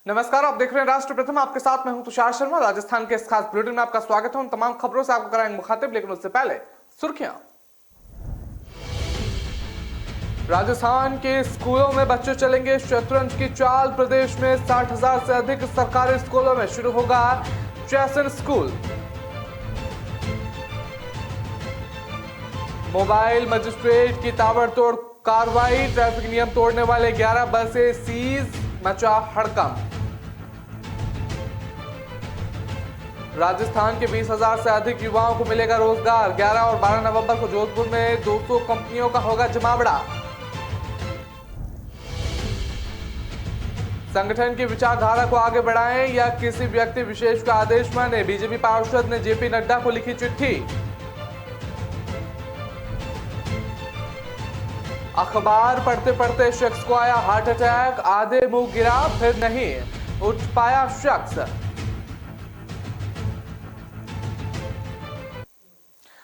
नमस्कार, आप देख रहे हैं राष्ट्र प्रथम। आपके साथ मैं हूं तुषार शर्मा। राजस्थान के इस खास बुलेटिन में आपका स्वागत है। उन तमाम खबरों से आपको कराएंगे मुखातिब, लेकिन उससे पहले सुर्खियां। राजस्थान के स्कूलों में बच्चे चलेंगे शतरंज की चाल। प्रदेश में 60,000 से अधिक सरकारी स्कूलों में शुरू होगा चेसन स्कूल। मोबाइल मजिस्ट्रेट की ताबड़तोड़ कार्रवाई। ट्रैफिक नियम तोड़ने वाले 11 बसें सीज, मचा हड़कंप। राजस्थान के 20,000 से अधिक युवाओं को मिलेगा रोजगार। 11 और 12 नवंबर को जोधपुर में 200 कंपनियों का होगा जमावड़ा। संगठन की विचारधारा को आगे बढ़ाएं या किसी व्यक्ति विशेष का आदेश माने, बीजेपी पार्षद ने जेपी नड्डा को लिखी चिट्ठी। अखबार पढ़ते पढ़ते शख्स को आया हार्ट अटैक। आधे मुंह गिरा, फिर नहीं उठ पाया शख्स।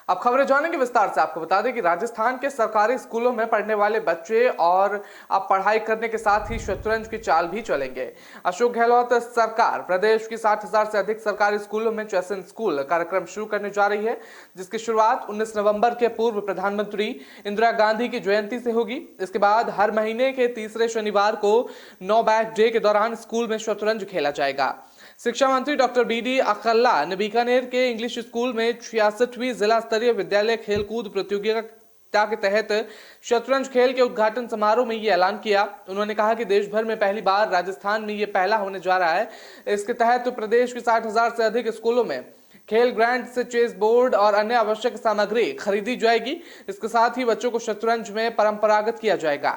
अब खबरें जानेंगे विस्तार से। आपको बता दें कि राजस्थान के सरकारी स्कूलों में पढ़ने वाले बच्चे और अब पढ़ाई करने के साथ ही शतरंज की चाल भी चलेंगे। अशोक गहलोत सरकार प्रदेश की 60,000 से अधिक सरकारी स्कूलों में चेसन स्कूल कार्यक्रम शुरू करने जा रही है, जिसकी शुरुआत 19 नवंबर के पूर्व प्रधानमंत्री इंदिरा गांधी की जयंती से होगी। इसके बाद हर महीने के तीसरे शनिवार को नो बैग डे के दौरान स्कूल में शतरंज खेला जाएगा। शिक्षा मंत्री डॉक्टर बीडी अकल्ला ने बीकानेर के इंग्लिश स्कूल में 66वीं जिला स्तरीय विद्यालय खेलकूद प्रतियोगिता के तहत शतरंज खेल के उद्घाटन समारोह में ये ऐलान किया। उन्होंने कहा कि देश भर में पहली बार राजस्थान में ये पहला होने जा रहा है। इसके तहत प्रदेश के 60,000 से अधिक स्कूलों में खेल ग्रांड से चेस बोर्ड और अन्य आवश्यक सामग्री खरीदी जाएगी। इसके साथ ही बच्चों को शतरंज में परंपरागत किया जाएगा।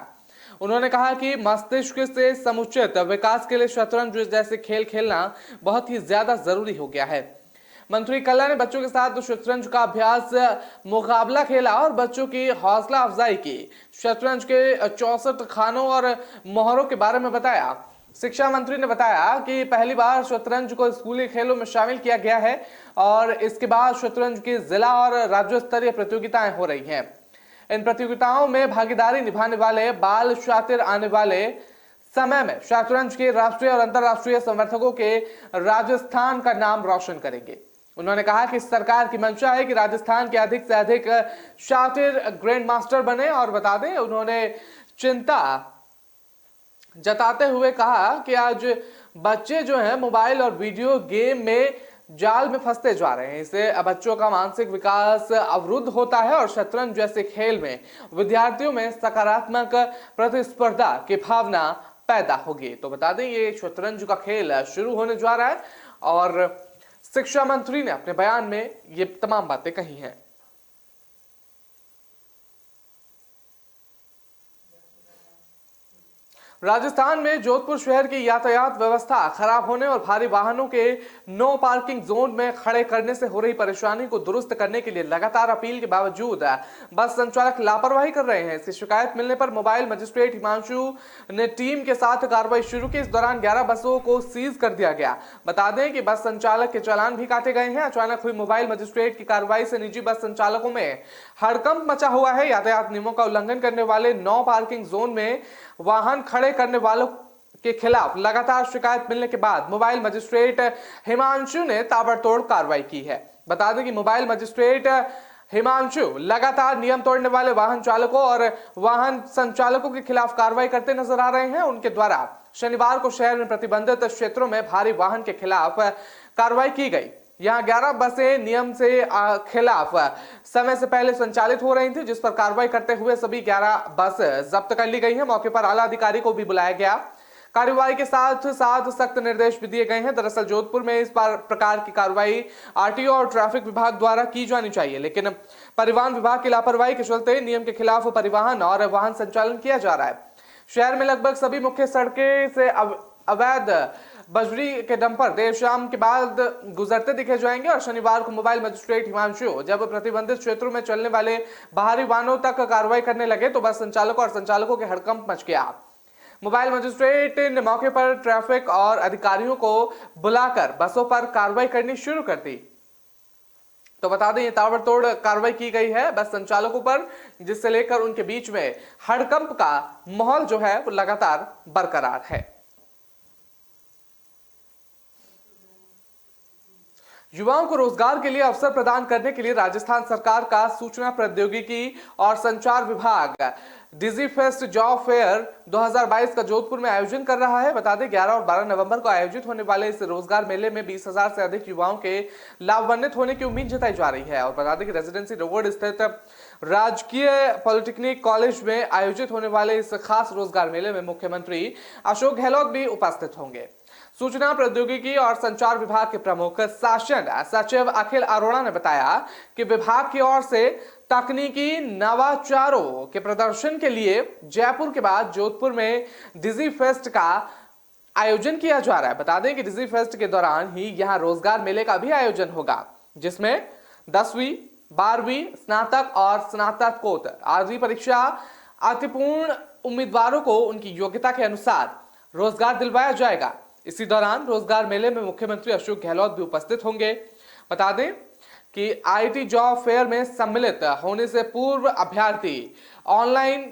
उन्होंने कहा कि मस्तिष्क से समुचित विकास के लिए शतरंज जैसे खेल खेलना बहुत ही ज्यादा जरूरी हो गया है। मंत्री कल्ला ने बच्चों के साथ शतरंज का अभ्यास मुकाबला खेला और बच्चों की हौसला अफजाई की। शतरंज के 64 खानों और मोहरों के बारे में बताया। शिक्षा मंत्री ने बताया कि पहली बार शतरंज को स्कूली खेलों में शामिल किया गया है और इसके बाद शतरंज की जिला और राज्य स्तरीय प्रतियोगिताएं हो रही हैं। इन प्रतियोगिताओं में भागीदारी निभाने वाले बाल शातिर आने वाले समय में शतरंज के राष्ट्रीय और अंतर्राष्ट्रीय समर्थकों के राजस्थान का नाम रोशन करेंगे। उन्होंने कहा कि सरकार की मंशा है कि राजस्थान के अधिक से अधिक शातिर ग्रैंड मास्टर बने। और बता दें, उन्होंने चिंता जताते हुए कहा कि आज बच्चे जो हैं मोबाइल और वीडियो गेम में जाल में फंसते जा रहे हैं। इससे बच्चों का मानसिक विकास अवरुद्ध होता है और शतरंज जैसे खेल में विद्यार्थियों में सकारात्मक प्रतिस्पर्धा की भावना पैदा होगी। तो बता दें, ये शतरंज का खेल शुरू होने जा रहा है और शिक्षा मंत्री ने अपने बयान में ये तमाम बातें कही हैं। राजस्थान में जोधपुर शहर की यातायात व्यवस्था खराब होने और भारी वाहनों के नो पार्किंग जोन में खड़े करने से हो रही परेशानी को दुरुस्त करने के लिए लगातार अपील के बावजूद बस संचालक लापरवाही कर रहे हैं। इसकी शिकायत मिलने पर मोबाइल मजिस्ट्रेट हिमांशु ने टीम के साथ कार्रवाई शुरू की। इस दौरान 11 बसों को सीज कर दिया गया। बता दें कि बस संचालक के चालान भी काटे गए हैं। अचानक हुई मोबाइल मजिस्ट्रेट की कार्रवाई से निजी बस संचालकों में हड़कंप मचा हुआ है। यातायात नियमों का उल्लंघन करने वाले नो पार्किंग जोन में वाहन खड़े करने वालों के खिलाफ लगातार शिकायत मिलने के बाद मोबाइल मजिस्ट्रेट हिमांशु ने ताबड़तोड़ कार्रवाई की है। बता दें कि मोबाइल मजिस्ट्रेट हिमांशु लगातार नियम तोड़ने वाले वाहन चालकों और वाहन संचालकों के खिलाफ कार्रवाई करते नजर आ रहे हैं। उनके द्वारा शनिवार को शहर में प्रतिबंधित क्षेत्रों में भारी वाहन के खिलाफ कार्रवाई की गई। यहाँ 11 बसें नियम से खिलाफ समय से पहले संचालित हो रही थी, जिस पर कार्रवाई करते हुए सभी 11 बस जब्त कर ली गई हैं। मौके पर आला अधिकारी को भी बुलाया गया। कार्रवाई के साथ साथ सख्त निर्देश भी दिए गए हैं। दरअसल जोधपुर में इस प्रकार की कार्रवाई आरटीओ और ट्रैफिक विभाग द्वारा की जानी चाहिए, लेकिन परिवहन विभाग की लापरवाही के चलते नियम के खिलाफ परिवहन और वाहन संचालन किया जा रहा है। शहर में लगभग सभी मुख्य सड़कें से अवैध बजरी के डंपर देर शाम के बाद गुजरते दिखे जाएंगे और शनिवार को मोबाइल मजिस्ट्रेट हिमांशु जब प्रतिबंधित क्षेत्रों में चलने वाले बाहरी वाहनों तक कार्रवाई करने लगे तो बस संचालकों और संचालकों के हड़कंप मच गया। मोबाइल मजिस्ट्रेट ने मौके पर ट्रैफिक और अधिकारियों को बुलाकर बसों पर कार्रवाई करनी शुरू कर दी। तो बता दें, ये ताबड़तोड़ कार्रवाई की गई है बस संचालकों पर, जिससे लेकर उनके बीच में हड़कंप का माहौल जो है वो लगातार बरकरार है। युवाओं को रोजगार के लिए अवसर प्रदान करने के लिए राजस्थान सरकार का सूचना प्रौद्योगिकी और संचार विभाग डिजीफेस्ट जॉब फेयर 2022 का जोधपुर में आयोजन कर रहा है। बता दें 11 और 12 नवंबर को आयोजित होने वाले इस रोजगार मेले में 20,000 से अधिक युवाओं के लाभान्वित होने की उम्मीद जताई जा रही है। और बता दें कि रेजिडेंसी रोड स्थित राजकीय पॉलिटेक्निक कॉलेज में आयोजित होने वाले इस खास रोजगार मेले में मुख्यमंत्री अशोक गहलोत भी उपस्थित होंगे। सूचना प्रौद्योगिकी और संचार विभाग के प्रमुख शासन सचिव अखिल अरोड़ा ने बताया कि विभाग की ओर से तकनीकी नवाचारों के प्रदर्शन के लिए जयपुर के बाद जोधपुर में डिजी फेस्ट का आयोजन किया जा रहा है। बता दें कि डिजी फेस्ट के दौरान ही यहां रोजगार मेले का भी आयोजन होगा, जिसमें 10वीं 12वीं स्नातक और स्नातकोत्तर आदि परीक्षा उत्तीर्ण उम्मीदवारों को उनकी योग्यता के अनुसार रोजगार दिलवाया जाएगा। इसी दौरान रोजगार मेले में मुख्यमंत्री अशोक गहलोत भी उपस्थित होंगे। बता दें कि आईटी जॉब फेयर में सम्मिलित होने से पूर्व अभ्यर्थी ऑनलाइन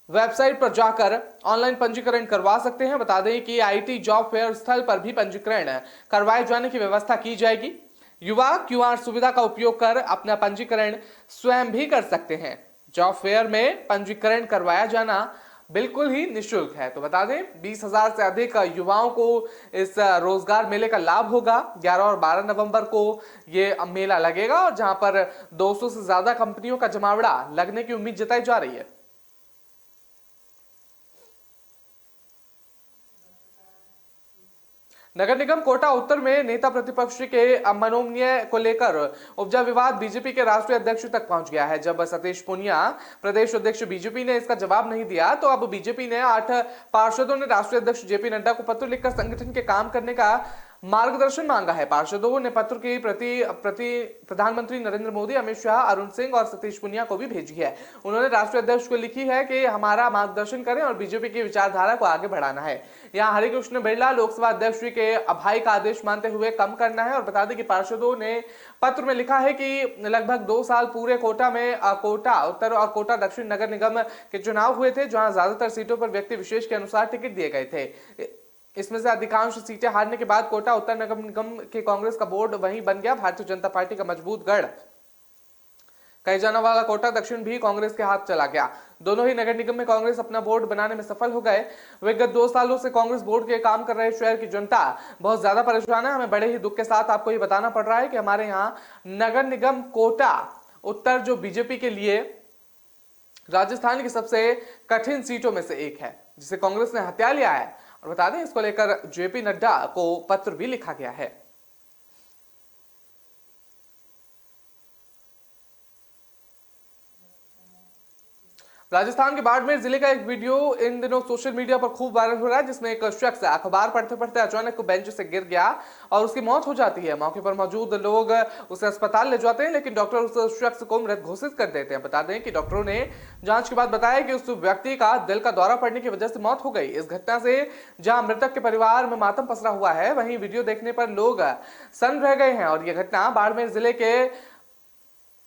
वेबसाइट पर जाकर ऑनलाइन पंजीकरण करवा सकते हैं। बता दें कि आईटी जॉब फेयर स्थल पर भी पंजीकरण करवाए जाने की व्यवस्था की जाएगी। युवा क्यूआर सुविधा का उपयोग कर अपना पंजीकरण स्वयं भी कर सकते हैं। जॉब फेयर में पंजीकरण करवाया जाना बिल्कुल ही निःशुल्क है। तो बता दें 20,000 से अधिक युवाओं को इस रोजगार मेले का लाभ होगा। 11 और 12 नवंबर को ये मेला लगेगा और जहां पर 200 से ज्यादा कंपनियों का जमावड़ा लगने की उम्मीद जताई जा रही है। नगर निगम कोटा उत्तर में नेता प्रतिपक्ष के मनोनयन को लेकर उपजा विवाद बीजेपी के राष्ट्रीय अध्यक्ष तक पहुंच गया है। जब सतीश पूनिया प्रदेश अध्यक्ष बीजेपी ने इसका जवाब नहीं दिया, तो अब बीजेपी ने 8 पार्षदों ने राष्ट्रीय अध्यक्ष जेपी नड्डा को पत्र लिखकर संगठन के काम करने का मार्गदर्शन मांगा है। पार्षदों ने पत्र की प्रति प्रधानमंत्री नरेंद्र मोदी, अमित शाह, अरुण सिंह और सतीश पूनिया को भी भेजी है। उन्होंने राष्ट्रीय अध्यक्ष को लिखी है कि हमारा मार्गदर्शन करें और बीजेपी की विचारधारा को आगे बढ़ाना है। यहाँ हरिकृष्ण बिरला लोकसभा अध्यक्ष के अभाई का आदेश मानते हुए कम करना है। और बता दें कि पार्षदों ने पत्र में लिखा है कि लगभग 2 साल पूरे कोटा में कोटा उत्तर और कोटा दक्षिण नगर निगम के चुनाव हुए थे, जहां ज्यादातर सीटों पर व्यक्ति विशेष के अनुसार टिकट दिए गए थे। इसमें से अधिकांश सीटें हारने के बाद कोटा उत्तर नगर निगम के कांग्रेस का बोर्ड वहीं बन गया। भारतीय जनता पार्टी का मजबूत गढ़ कहे जाने वाला कोटा दक्षिण भी कांग्रेस के हाथ चला गया। दोनों ही नगर निगम में कांग्रेस अपना बोर्ड बनाने में सफल हो गए। विगत 2 सालों से कांग्रेस बोर्ड के काम कर रहे शहर की जनता बहुत ज्यादा परेशान है। हमें बड़े ही दुख के साथ आपको ये बताना पड़ रहा है कि हमारे यहाँ नगर निगम कोटा उत्तर जो बीजेपी के लिए राजस्थान की सबसे कठिन सीटों में से एक है, जिसे कांग्रेस ने हत्या लिया है। और बता दें इसको लेकर जेपी नड्डा को पत्र भी लिखा गया है। राजस्थान के बाड़मेर जिले का एक वीडियो इन दिनों सोशल मीडिया पर खूब वायरल हो रहा है, जिसमें एक शख्स अखबार पढ़ते पढ़ते अचानक बेंच से गिर गया और उसकी मौत हो जाती है। मौके पर मौजूद लोग उसे अस्पताल ले जाते हैं, लेकिन डॉक्टर उस शख्स को मृत घोषित कर देते हैं। बता दें कि डॉक्टरों ने जांच के बाद बताया कि उस व्यक्ति का दिल का दौरा पड़ने की वजह से मौत हो गई। इस घटना से जहां मृतक के परिवार में मातम पसरा हुआ है, वहीं वीडियो देखने पर लोग सन्न रह गए हैं। और यह घटना बाड़मेर जिले के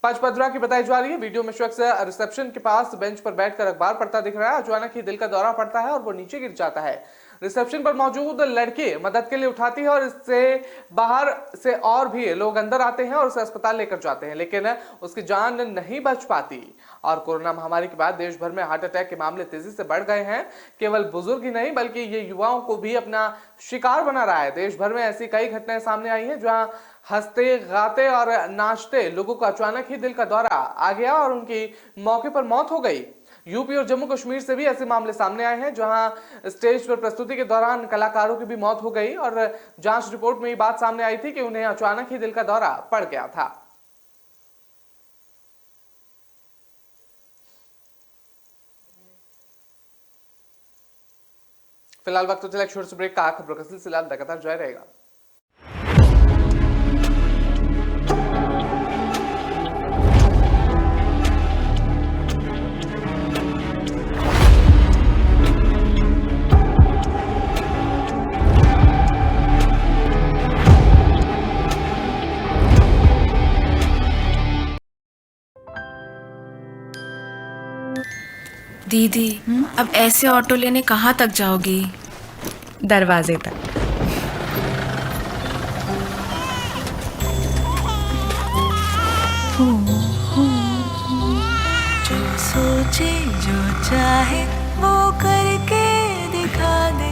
पचपदरा की बताई जा रही है। वीडियो में शख्स रिसेप्शन के पास बेंच पर बैठकर अखबार पढ़ता दिख रहा है। अचानक ही दिल का दौरा पड़ता है और वो नीचे गिर जाता है। रिसेप्शन पर मौजूद लड़की मदद के लिए उठाती है और इससे बाहर से और भी लोग अंदर आते हैं और उसे अस्पताल लेकर जाते हैं, लेकिन उसकी जान नहीं बच पाती। और कोरोना महामारी के बाद देश भर में हार्ट अटैक के मामले तेजी से बढ़ गए हैं। केवल बुजुर्ग ही नहीं बल्कि ये युवाओं को भी अपना शिकार बना रहा है। देश भर में ऐसी कई घटनाएं सामने आई हैं जहां हंसते गाते और नाचते लोगों को अचानक ही दिल का दौरा आ गया और उनकी मौके पर मौत हो गई। यूपी और जम्मू कश्मीर से भी ऐसे मामले सामने आए हैं जहां स्टेज पर प्रस्तुति के दौरान कलाकारों की भी मौत हो गई और जांच रिपोर्ट में ये बात सामने आई थी कि उन्हें अचानक ही दिल का दौरा पड़ गया था। फिलहाल वक्त तो चला छोटे से ब्रेक का। खबरों का सिलसिला लगातार जारी रहेगा। दीदी अब ऐसे ऑटो लेने कहाँ तक जाओगी? दरवाजे तक। सोचे जो चाहे वो करके दिखा दे।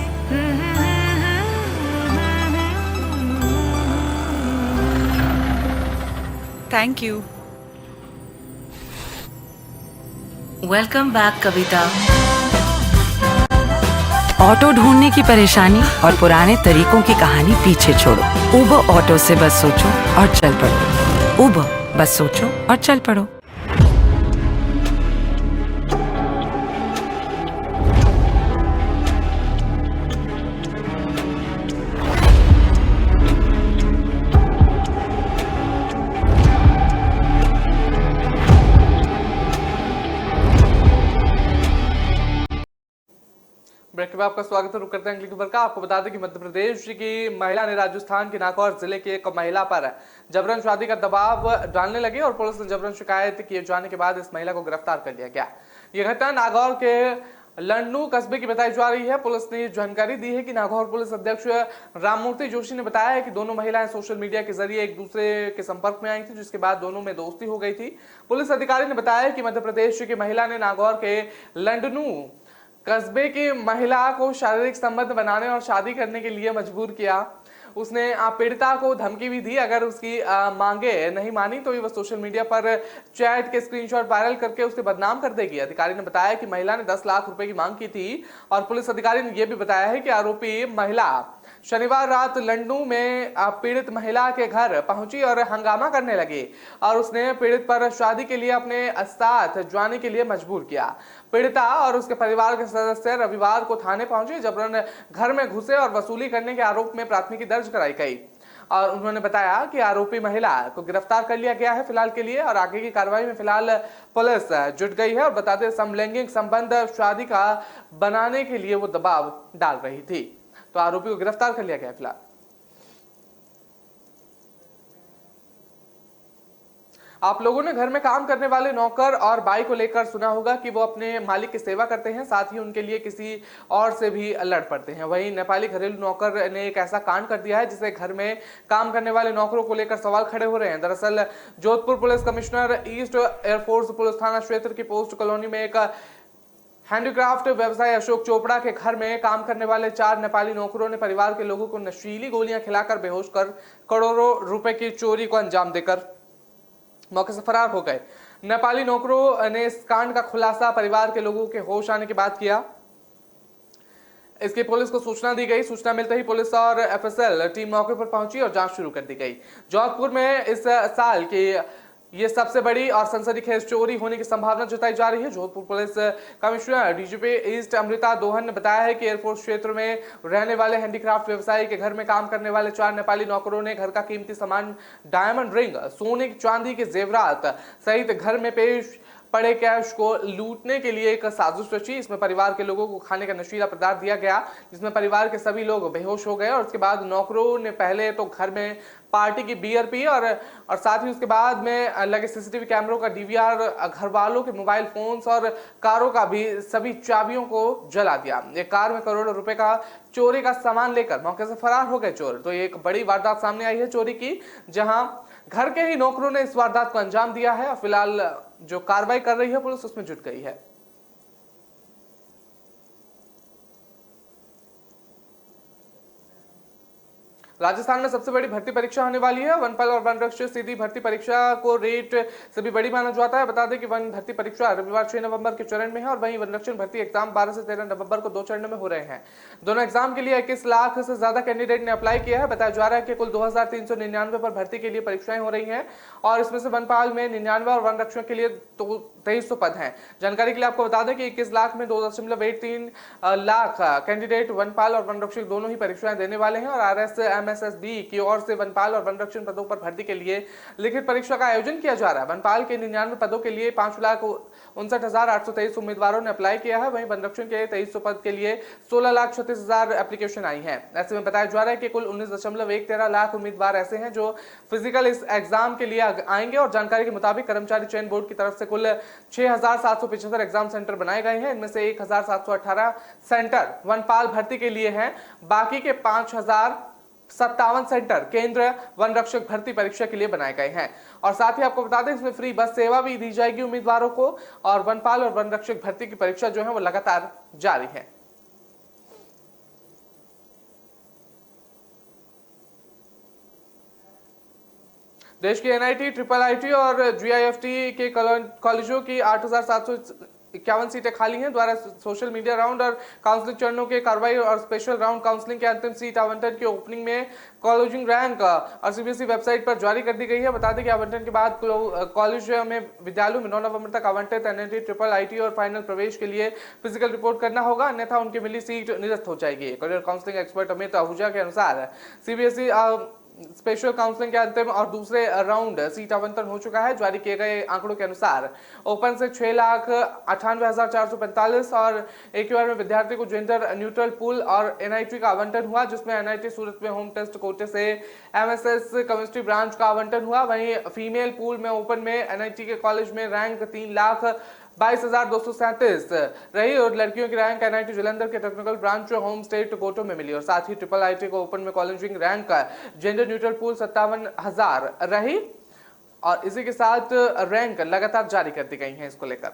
Thank you. Welcome back Kavita. Auto ढूंढने की परेशानी और पुराने तरीकों की कहानी पीछे छोड़ो। उबर ऑटो से बस सोचो और चल पड़ो। उबर, बस सोचो और चल पड़ो। ब्रेक के बाद आपका स्वागत है। रुक करते हैं अगली खबर का। आपको बता दें कि मध्य प्रदेश की महिला ने राजस्थान के नागौर जिले की एक महिला पर जबरन शादी का दबाव डालने लगी और पुलिस ने जबरन शिकायत किए जाने के बाद इस महिला को गिरफ्तार कर लिया गया। यह घटना नागौर के लंडनू कस्बे की बताई जा रही है। पुलिस ने जानकारी दी है कि नागौर पुलिस अध्यक्ष राममूर्ति जोशी ने बताया है कि दोनों महिलाएं सोशल मीडिया के जरिए एक दूसरे के संपर्क में आई थी, जिसके बाद दोनों में दोस्ती हो गई थी। पुलिस अधिकारी ने बताया कि मध्य प्रदेश की महिला ने नागौर के लंडनू कस्बे की महिला को शारीरिक संबंध बनाने और शादी करने के लिए मजबूर किया। उसने पीड़िता को धमकी भी दी, अगर उसकी मांगे नहीं मानी तो वह सोशल मीडिया पर चैट के स्क्रीनशॉट वायरल करके उसे बदनाम कर देगी। अधिकारी ने बताया कि महिला ने 10 लाख रुपए की मांग की थी और पुलिस अधिकारी ने यह भी बताया है कि आरोपी महिला शनिवार रात लंडनू में पीड़ित महिला के घर पहुंची और हंगामा करने लगी और उसने पीड़ित पर शादी के लिए अपने साथ जाने के लिए मजबूर किया। पीड़िता और उसके परिवार के सदस्य रविवार को थाने पहुंचे, जबरन घर में घुसे और वसूली करने के आरोप में प्राथमिकी दर्ज कराई गई और उन्होंने बताया कि आरोपी महिला को गिरफ्तार कर लिया गया है फिलहाल के लिए और आगे की कार्रवाई में फिलहाल पुलिस जुट गई है। और बताते समलैंगिक संबंध शादी का बनाने के लिए वो दबाव डाल रही थी, तो आरोपी को गिरफ्तार कर लिया गया फिलहाल। आप लोगों ने घर में काम करने वाले नौकर और बाई को लेकर सुना होगा कि वो अपने मालिक की सेवा करते हैं, साथ ही उनके लिए किसी और से भी लड़ पड़ते हैं। वहीं नेपाली घरेलू नौकर ने एक ऐसा कांड कर दिया है जिससे घर में काम करने वाले नौकरों को लेकर सवाल खड़े हो रहे हैं। दरअसल Jodhpur police commissioner east air force police थाना क्षेत्र की पोस्ट कॉलोनी में एक हैंडीक्राफ्ट व्यवसायी अशोक चोपड़ा के घर में काम करने वाले 4 नेपाली नौकरों ने परिवार के लोगों को नशीली गोलियां खिलाकर बेहोश कर करोड़ों रुपए की चोरी को अंजाम देकर मौके से फरार हो गए। नेपाली नौकरों ने इस कांड का खुलासा परिवार के लोगों के होश आने के बाद किया। इसकी पुलिस को सूचना दी गई। सूचना मिलते ही पुलिस और एफएसएल टीम मौके पर पहुंची और जांच शुरू कर दी गई। जोधपुर में इस साल की ये सबसे बड़ी और सनसनीखेज चोरी होने की संभावना जताई जा रही है। Jodhpur police commissioner DGP east Amrita दोहन ने बताया है कि एयरफोर्स क्षेत्र में रहने वाले हैंडीक्राफ्ट व्यवसायी के घर में काम करने वाले 4 नेपाली नौकरों ने घर का कीमती सामान, डायमंड रिंग, सोने चांदी के जेवरात सहित घर में पेश पड़े कैश को लूटने के लिए एक साजिश रची। इसमें परिवार के लोगों को खाने का नशीला पदार्थ दिया गया, जिसमें परिवार के सभी लोग बेहोश हो गए और उसके बाद नौकरों ने पहले तो घर में पार्टी की बियर पी और साथ ही उसके बाद में लगे सीसीटीवी कैमरों का डीवीआर, घर वालों के मोबाइल फोन्स और कारों का भी सभी चाबियों को जला दिया। एक कार में करोड़ों रुपए का चोरी का सामान लेकर मौके से फरार हो गए चोर। तो ये एक बड़ी वारदात सामने आई है चोरी की, जहां घर के ही नौकरों ने इस वारदात को अंजाम दिया है और फिलहाल जो कार्रवाई कर रही है पुलिस उसमें जुट गई है। राजस्थान में सबसे बड़ी भर्ती परीक्षा होने वाली है। वनपाल और वनरक्षक सीधी भर्ती परीक्षा को रेट से भी बड़ी माना जाता है। बता दें कि वन भर्ती परीक्षा रविवार 6 नवंबर के चरण में है और वहीं वनरक्षक भर्ती एग्जाम 12 से 13 नवंबर को 2 चरणों में हो रहे हैं। दोनों एग्जाम के लिए 21 लाख से ज्यादा कैंडिडेट ने अप्लाई किया है। बताया जा रहा है कि कुल 2399 पर भर्ती के लिए परीक्षाएं हो रही है और इसमें से वनपाल में 99 और वनरक्षक के लिए 2300 पद हैं। जानकारी के लिए आपको बता दें कि 21 लाख में 2.13 लाख कैंडिडेट वनपाल और वनरक्षक दोनों ही परीक्षाएं देने वाले हैं और RSMSSB की ओर से वनपाल और वनरक्षक पदों पर भर्ती के लिए लिखित परीक्षा का आयोजन किया जा रहा है। वनपाल के 99 पदों के लिए 5,59,823 उम्मीदवारों ने अप्लाई किया है। वहीं वनरक्षक के 2300 पद के लिए 16,36,000 एप्लीकेशन आई है। ऐसे में बताया जा रहा है कि कुल 19.13 लाख उम्मीदवार ऐसे हैं जो फिजिकल इस एग्जाम के लिए आएंगे और जानकारी के मुताबिक कर्मचारी चयन बोर्ड की तरफ से कुल 6,775 एग्जाम सेंटर बनाए गए हैं। इनमें से 1,718 सेंटर वनपाल भर्ती के लिए हैं, बाकी के 5,000 57 सेंटर केंद्र वन रक्षक भर्ती परीक्षा के लिए बनाए गए हैं। और साथ ही आपको बता दें इसमें फ्री बस सेवा भी दी जाएगी उम्मीदवारों को। और वनपाल और वन रक्षक भर्ती की परीक्षा जो है वो लगातार जारी है। देश की एनआईटी, ट्रिपल आईटी और जीआईएफटी के कॉलेजों की 8,751 सीटें खाली हैं। द्वारा सोशल मीडिया राउंड और काउंसलिंग चरणों के कार्रवाई और स्पेशल राउंड काउंसलिंग के अंतिम सीट आवंटन की ओपनिंग में कॉलेजिंग रैंक और सीबीएसई वेबसाइट पर जारी कर दी गई है। बता दें कि आवंटन के बाद कॉलेज में विद्यालयों में 9 नवंबर तक आवंटित एनआईटी, ट्रिपल आईटी और फाइनल प्रवेश के लिए फिजिकल रिपोर्ट करना होगा, अन्यथा उनकी मिली सीट निरस्त हो जाएगी। Career counselling expert Amit Ahuja के अनुसार सीबीएसई स्पेशल काउंसलिंग के अंतिम और दूसरे राउंड सीट आवंटन हो चुका है। जारी किए गए आंकड़ों के अनुसार ओपन से 6,98,445 और एक बार में विद्यार्थी को जेंडर न्यूट्रल पूल और एनआईटी का आवंटन हुआ, जिसमें एनआईटी सूरत में होम टेस्ट कोटे से एमएसएस केमिस्ट्री ब्रांच का आवंटन हुआ। वहीं फीमेल पूल में ओपन में एनआईटी के कॉलेज में रैंक 3,22,237 रही और लड़कियों की रैंक एनआईटी जालंधर के टेक्निकल ब्रांच होम स्टेट कोटो में मिली। और साथ ही ट्रिपल आईटी को ओपन में कॉलेजिंग रैंक जेंडर न्यूट्रल पूल 57,000 रही। और इसी के साथ रैंक लगातार जारी कर दी गई है इसको लेकर।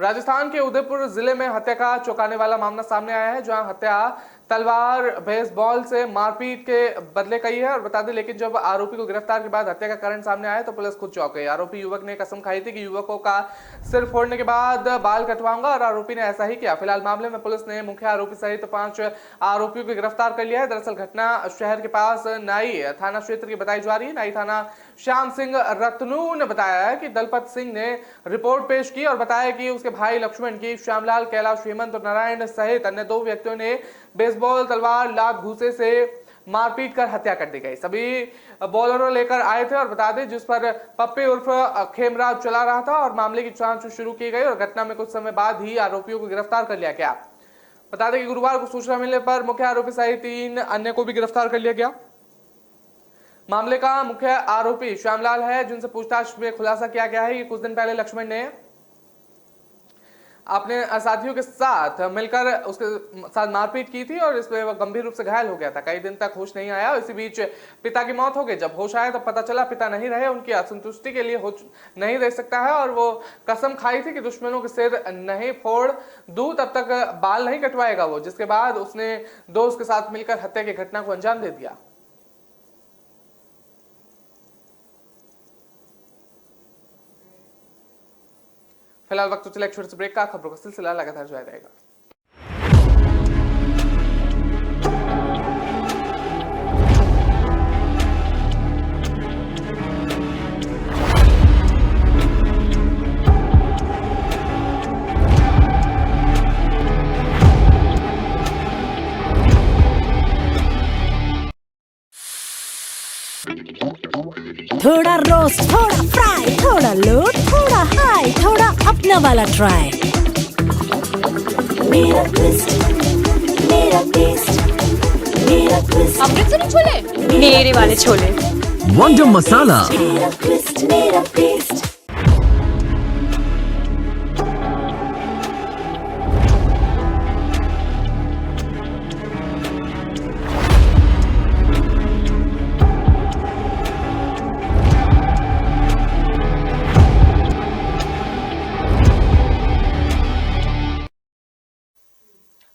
राजस्थान के उदयपुर जिले में हत्या का चौंकाने वाला मामला सामने आया है, जहां हत्या तलवार बेसबॉल से मारपीट के बदले कई है। और बता दें लेकिन जब आरोपी को गिरफ्तार के बाद हत्या का कारण सामने आया तो पुलिस खुद चौंक गई। आरोपी युवक ने कसम खाई थी कि युवकों का सिर फोड़ने के बाद बाल कटवाऊंगा और आरोपी ने ऐसा ही किया। फिलहाल मामले में पुलिस ने मुख्य आरोपी सहित 5 आरोपियों को गिरफ्तार कर लिया है। दरअसल घटना शहर के पास नाई थाना क्षेत्र की बताई जा रही है। नाई थाना श्याम सिंह रतनू ने बताया है कि दलपत सिंह ने रिपोर्ट पेश की और बताया कि उसके भाई लक्ष्मण की श्यामलाल, कैलाश, हेमंत और नारायण सहित अन्य 2 व्यक्तियों ने बेसबॉल, तलवार, लात, घूसे से मारपीट कर हत्या कर दी गई। सभी बॉलरों लेकर आए थे और बता दें जिस पर पप्पी उर्फ खेमराज चला रहा था और मामले की जांच शुरू की गई और घटना में कुछ समय बाद ही आरोपियों को गिरफ्तार कर लिया गया। बता दें कि गुरुवार को सूचना मिलने पर मुख्य आरोपी सहित 3 अन्य को भी गिरफ्तार कर लिया गया। मामले का मुख्य आरोपी श्यामलाल है, जिनसे पूछताछ में खुलासा किया गया है कि कुछ दिन पहले लक्ष्मण ने अपने साथियों के साथ मिलकर उसके साथ मारपीट की थी और इसमें वह गंभीर रूप से घायल हो गया था। कई दिन तक होश नहीं आया। इसी बीच पिता की मौत हो गई। जब होश आया तब पता चला पिता नहीं रहे, उनकी असंतुष्टि के लिए होश नहीं रह सकता है और वो कसम खाई थी कि दुश्मनों के सिर नहीं फोड़ दूं तब तक बाल नहीं कटवाएगा वो, जिसके बाद उसने दोस्त के साथ मिलकर हत्या की घटना को अंजाम दे दिया। फिलहाल वक्त तो चले एक छोटे से ब्रेक का। खबरों का सिलसिला लगातार जारी रहेगा। थोड़ा रोस्ट, थोड़ा फ्राई, थोड़ा लो, थोड़ा हाई, थोड़ा अपना वाला ट्राई। मेरा ट्विस्ट, मेरा टेस्ट, मेरा ट्विस्ट। अमृतसरी छोले, मेरे वाले छोले। वंडर मसाला, मेरा ट्विस्ट, मेरा टेस्ट।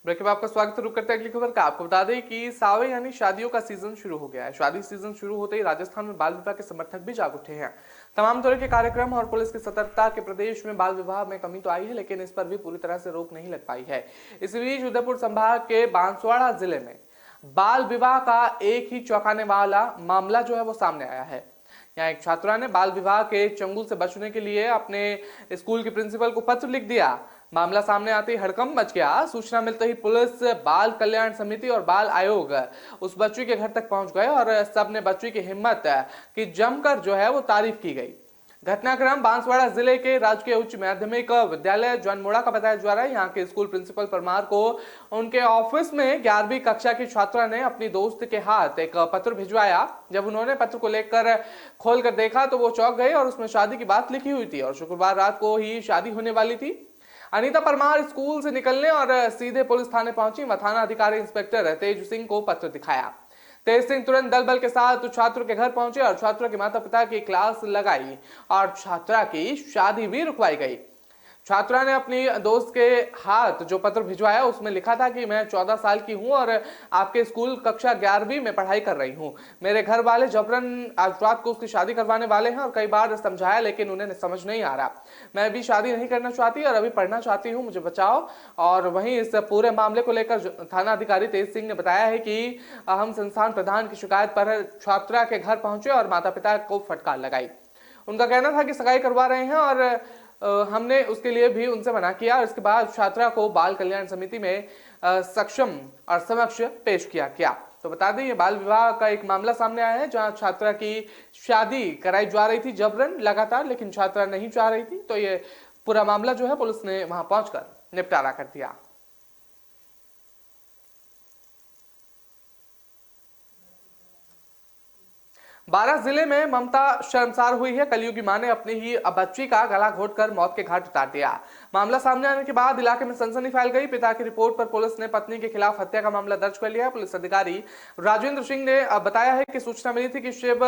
ब्रेक के बाद आपका स्वागत रुक करते हैं अगली खबर का। आपको बता दें कि सावे यानी शादियों का सीजन शुरू हो गया है। शादी सीजन शुरू होते ही राजस्थान में बाल विवाह के समर्थक भी जाग उठे हैं। तमाम तरह के कार्यक्रम और पुलिस की सतर्कता के प्रदेश में बाल विवाह में कमी तो आई है, लेकिन इस पर भी पूरी तरह से रोक नहीं लग पाई है। इसी बीच उदयपुर संभाग के बांसवाड़ा जिले में बाल विवाह का एक ही चौंकाने वाला मामला जो है वो सामने आया है। यहाँ एक छात्रा ने बाल विवाह के चंगुल से बचने के लिए अपने स्कूल के प्रिंसिपल को पत्र लिख दिया। मामला सामने आते ही हड़कंप मच गया। सूचना मिलते ही पुलिस, बाल कल्याण समिति और बाल आयोग उस बच्ची के घर तक पहुंच गए और सबने बच्ची की हिम्मत की जमकर जो है वो तारीफ की गई। घटनाक्रम बांसवाड़ा जिले के राजकीय उच्च माध्यमिक विद्यालय जनमोड़ा का बताया जा रहा है। यहाँ के स्कूल प्रिंसिपल परमार को उनके ऑफिस में 11वीं कक्षा की छात्रा ने अपनी दोस्त के हाथ एक पत्र भिजवाया। जब उन्होंने पत्र को लेकर खोलकर देखा तो वो चौंक गए और उसमें शादी की बात लिखी हुई थी और शुक्रवार रात को ही शादी होने वाली थी। अनीता परमार स्कूल से निकलने और सीधे पुलिस थाने पहुंची व थाना अधिकारी इंस्पेक्टर तेज सिंह को पत्र दिखाया। तेज सिंह तुरंत दल बल के साथ छात्र के घर पहुंचे और छात्रों के माता पिता की क्लास लगाई और छात्रा की शादी भी रुकवाई गई। छात्रा ने अपनी दोस्त के हाथ जो पत्र भिजवाया उसमें लिखा था कि मैं 14 साल की हूं और आपके स्कूल कक्षा 11वीं में पढ़ाई कर रही हूं। मेरे घर वाले जबरन आज रात को उसकी शादी करवाने वाले हैं और कई बार समझाया लेकिन उन्हें समझ नहीं आ रहा। मैं अभी शादी नहीं करना चाहती और अभी पढ़ना चाहती हूं, मुझे बचाओ। और वहीं इस पूरे मामले को लेकर थाना अधिकारी तेज सिंह ने बताया है कि हम संस्थान प्रधान की शिकायत पर छात्रा के घर पहुंचे और माता पिता को फटकार लगाई। उनका कहना था कि सगाई करवा रहे हैं और हमने उसके लिए भी उनसे मना किया और इसके बाद छात्रा को बाल कल्याण समिति में सक्षम और समक्ष पेश किया गया। तो बता दें ये बाल विवाह का एक मामला सामने आया है जहां छात्रा की शादी कराई जा रही थी जबरन लगातार, लेकिन छात्रा नहीं चाह रही थी। तो ये पूरा मामला जो है पुलिस ने वहां पहुंचकर निपटारा कर दिया। बारां जिले में ममता शर्मसार हुई है। कलयुगी मां ने अपनी ही बच्ची का गला घोटकर मौत के घाट उतार दिया। मामला सामने आने के बाद इलाके में सनसनी फैल गई। पिता की रिपोर्ट पर पुलिस ने पत्नी के खिलाफ हत्या का मामला दर्ज कर लिया। पुलिस अधिकारी राजेंद्र सिंह ने बताया है कि सूचना मिली थी कि शिव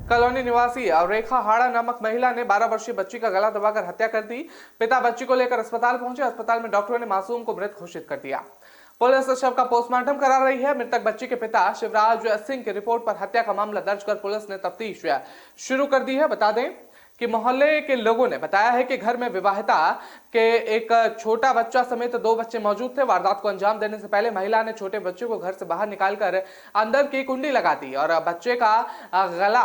कॉलोनी निवासी रेखा हाड़ा नामक महिला ने 12 वर्षीय बच्ची का गला दबाकर हत्या कर दी। पिता बच्ची को लेकर अस्पताल पहुंचे। अस्पताल में डॉक्टरों ने मासूम को मृत घोषित कर दिया। पुलिस शव का पोस्टमार्टम करा रही है। मृतक बच्ची के पिता शिवराज सिंह की रिपोर्ट पर हत्या का मामला दर्ज कर पुलिस ने तफ्तीश शुरू कर दी है। बता दें कि मोहल्ले के लोगों ने बताया है कि घर में विवाहिता के एक छोटा बच्चा समेत 2 बच्चे मौजूद थे। वारदात को अंजाम देने से पहले महिला ने छोटे बच्चे को घर से बाहर निकालकर अंदर की कुंडी लगा दी और बच्चे का गला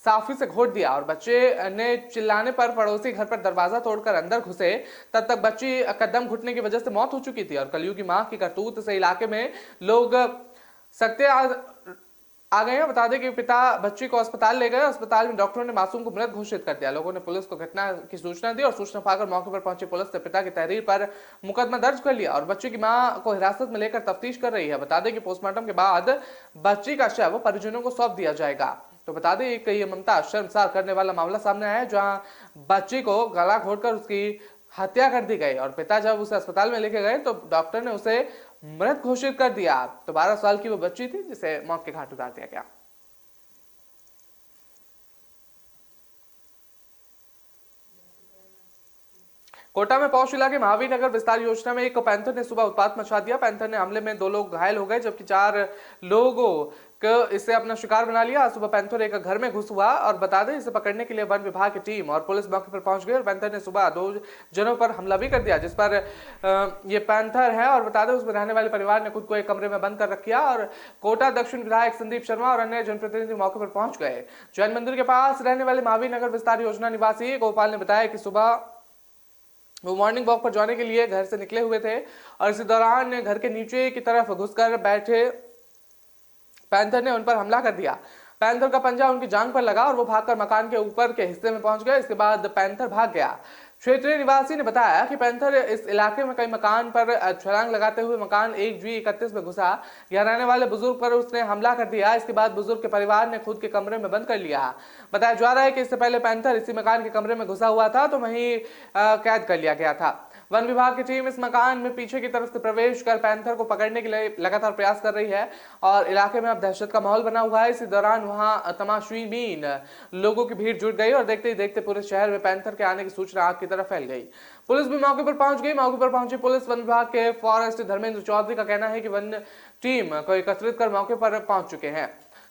साफी से घोट दिया और बच्चे ने चिल्लाने पर पड़ोसी घर पर दरवाजा तोड़कर अंदर घुसे। तब तक बच्ची का दम घुटने की वजह से मौत हो चुकी थी और कलयुगी मां की करतूत से इलाके में लोग सकते आ गए हैं। बता दें कि पिता बच्ची को अस्पताल ले गए। अस्पताल में डॉक्टरों ने मासूम को मृत घोषित कर दिया। लोगों ने पुलिस को घटना की सूचना दी और सूचना पाकर मौके पर पहुंची पुलिस ने पिता की तहरीर पर मुकदमा दर्ज कर लिया और बच्ची की मां को हिरासत में लेकर तफ्तीश कर रही है। बता दें कि पोस्टमार्टम के बाद बच्ची का शव परिजनों को सौंप दिया जाएगा। तो बता दें कि ये ममता शर्मसार करने वाला मामला सामने आया है जहां बच्ची को गला घोटकर उसकी हत्या कर दी गई और पिता जब उसे अस्पताल में लेके गए तो डॉक्टर ने उसे मृत घोषित कर दिया। तो 12 साल की वो बच्ची थी जिसे मौत के घाट उतार दिया गया। कोटा में पौष इलाके महावीर नगर विस्तार योजना में एक पैंथर ने सुबह उत्पात मचा दिया। पैंथर ने हमले में 2 लोग घायल हो गए जबकि 4 लोगों को इसे अपना शिकार बना लिया। सुबह पैंथर एक घर में घुस हुआ और बता दें इसे पकड़ने के लिए वन विभाग की टीम और पुलिस मौके पर पहुंच गई और पैंथर ने सुबह 2 जनों पर हमला भी कर दिया जिस पर ये पैंथर है और बता दें उसमें रहने वाले परिवार ने खुद को एक कमरे में बंद कर रखा और कोटा दक्षिण विधायक संदीप शर्मा और अन्य जनप्रतिनिधि मौके पर पहुंच गए। जैन मंदिर के पास रहने वाले महावीर नगर विस्तार योजना निवासी गोपाल ने बताया कि सुबह वो मॉर्निंग वॉक पर जाने के लिए घर से निकले हुए थे और इसी दौरान घर के नीचे की तरफ घुसकर बैठे पैंथर ने उन पर हमला कर दिया। पैंथर का पंजा उनकी जांघ पर लगा और वो भागकर मकान के ऊपर के हिस्से में पहुंच गए। इसके बाद पैंथर भाग गया। क्षेत्रीय निवासी ने बताया कि पैंथर इस इलाके में कई मकान पर छलांग लगाते हुए मकान 1G31 में घुसा। यहाँ रहने वाले बुजुर्ग पर उसने हमला कर दिया। इसके बाद बुजुर्ग के परिवार ने खुद के कमरे में बंद कर लिया। बताया जा रहा है कि इससे पहले पैंथर इसी मकान के कमरे में घुसा हुआ था तो वहीं कैद कर लिया गया था। वन विभाग की टीम इस मकान में पीछे की तरफ से प्रवेश कर पैंथर को पकड़ने के लिए लगातार प्रयास कर रही है और इलाके में अब दहशत का माहौल बना हुआ है। इसी दौरान वहां तमाशीबीन लोगों की भीड़ जुट गई और देखते ही देखते पूरे शहर में पैंथर के आने की सूचना आग की तरफ फैल गई। पुलिस भी मौके पर पहुंच गई। मौके पर पहुंची पुलिस वन विभाग के फॉरेस्ट धर्मेंद्र चौधरी का कहना है कि वन टीम को एकत्रित कर मौके पर पहुंच चुके हैं।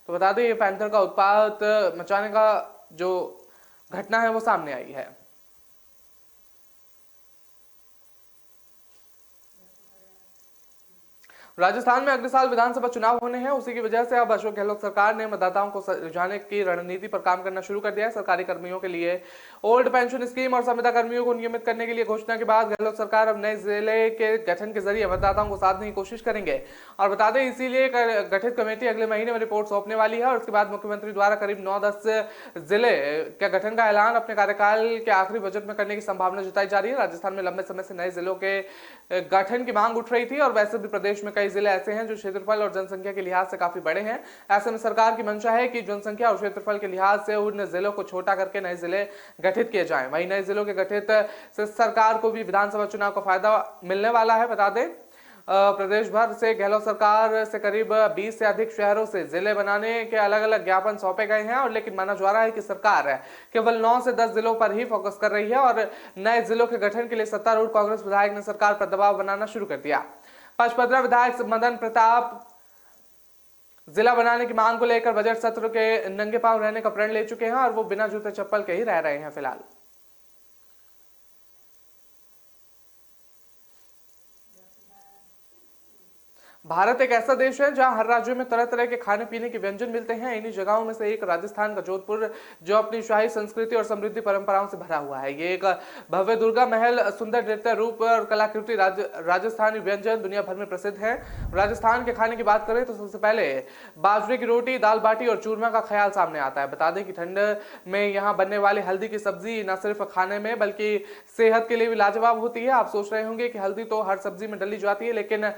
तो बता दें ये पैंथर का उत्पात मचाने का जो घटना है वो सामने आई है। राजस्थान में अगले साल विधानसभा चुनाव होने हैं। उसी की वजह से अब अशोक गहलोत सरकार ने मतदाताओं को रिझाने की रणनीति पर काम करना शुरू कर दिया है। सरकारी कर्मियों के लिए ओल्ड पेंशन स्कीम और संविदा कर्मियों को नियमित करने के लिए घोषणा के बाद गहलोत सरकार अब नए जिले के गठन के जरिए मतदाताओं को साधने की कोशिश करेंगे। और बता दें इसीलिए गठित कमेटी अगले महीने में रिपोर्ट सौंपने वाली है और उसके बाद मुख्यमंत्री द्वारा करीब 9-10 जिले के गठन का ऐलान अपने कार्यकाल के आखिरी बजट में करने की संभावना जताई जा रही है। राजस्थान में लंबे समय से नए जिलों के गठन की मांग उठ रही थी और वैसे भी प्रदेश में कई कई जिले ऐसे हैं जो क्षेत्रफल और जनसंख्या के लिहाज से काफी बड़े हैं। ऐसे में सरकार की मंशा है कि जनसंख्या और क्षेत्रफल के लिहाज से उन जिलों को छोटा करके नए जिले गठित किए जाएं। वहीं नए जिलों के गठित से सरकार को भी विधानसभा चुनाव का फायदा मिलने वाला है। बता दें प्रदेश भर से गहलोत सरकार से करीब 20 से अधिक शहरों से जिले बनाने के अलग अलग ज्ञापन सौंपे गए हैं, और लेकिन माना जा रहा है कि सरकार केवल 9 से 10 जिलों पर ही फोकस कर रही है और नए जिलों के गठन के लिए सत्तारूढ़ कांग्रेस विधायक ने सरकार पर दबाव बनाना शुरू कर दिया। पचपदरा विधायक मदन प्रताप जिला बनाने की मांग को लेकर बजट सत्र के नंगे पांव रहने का प्रण ले चुके हैं और वो बिना जूते चप्पल के ही रह रहे हैं फिलहाल। भारत एक ऐसा देश है जहां हर राज्य में तरह तरह के खाने पीने के व्यंजन मिलते हैं। इन्हीं जगहों में से एक राजस्थान का जोधपुर, जो अपनी शाही संस्कृति और समृद्धि परंपराओं से भरा हुआ है। ये एक भव्य दुर्गा महल, सुंदर नृत्य रूप और कलाकृति राजस्थानी व्यंजन दुनिया भर में प्रसिद्ध है। राजस्थान के खाने की बात करें तो सबसे पहले बाजरे की रोटी, दाल बाटी और चूरमा का ख्याल सामने आता है। बता दें कि ठंड में यहाँ बनने वाली हल्दी की सब्जी न सिर्फ खाने में बल्कि सेहत के लिए भी लाजवाब होती है। आप सोच रहे होंगे कि हल्दी तो हर सब्जी में डली जाती है, लेकिन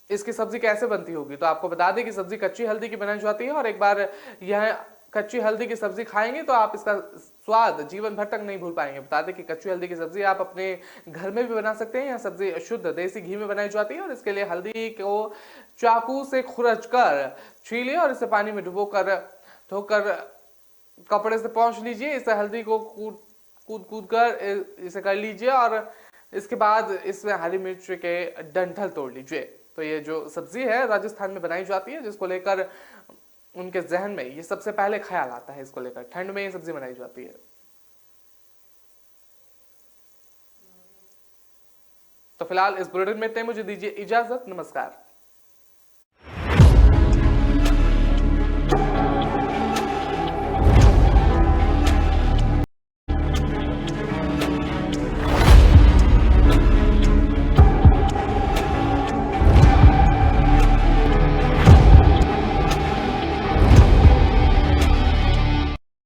इसकी सब्जी कैसे बनती होगी, तो आपको बता दें कि सब्जी कच्ची हल्दी की बनाई जाती है और एक बार यह कच्ची हल्दी की सब्जी खाएंगे तो आप इसका स्वाद जीवन भर तक नहीं भूल पाएंगे। बता दें कि कच्ची हल्दी की सब्जी आप अपने घर में भी बना सकते हैं। यह सब्जी शुद्ध देसी घी में बनाई जाती है और इसके लिए हल्दी को चाकू से खुरच कर छीलिए और इसे पानी में धोकर कपड़े से पोंछ लीजिए। इस हल्दी को कूद कर इसे कर लीजिए और इसके बाद इसमें हरी मिर्च के डंठल तोड़ लीजिए। तो ये जो सब्जी है राजस्थान में बनाई जाती है, जिसको लेकर उनके जहन में ये सबसे पहले ख्याल आता है। इसको लेकर ठंड में ये सब्जी बनाई जाती है। तो फिलहाल इस बुलेटिन में इतने, मुझे दीजिए इजाजत, नमस्कार।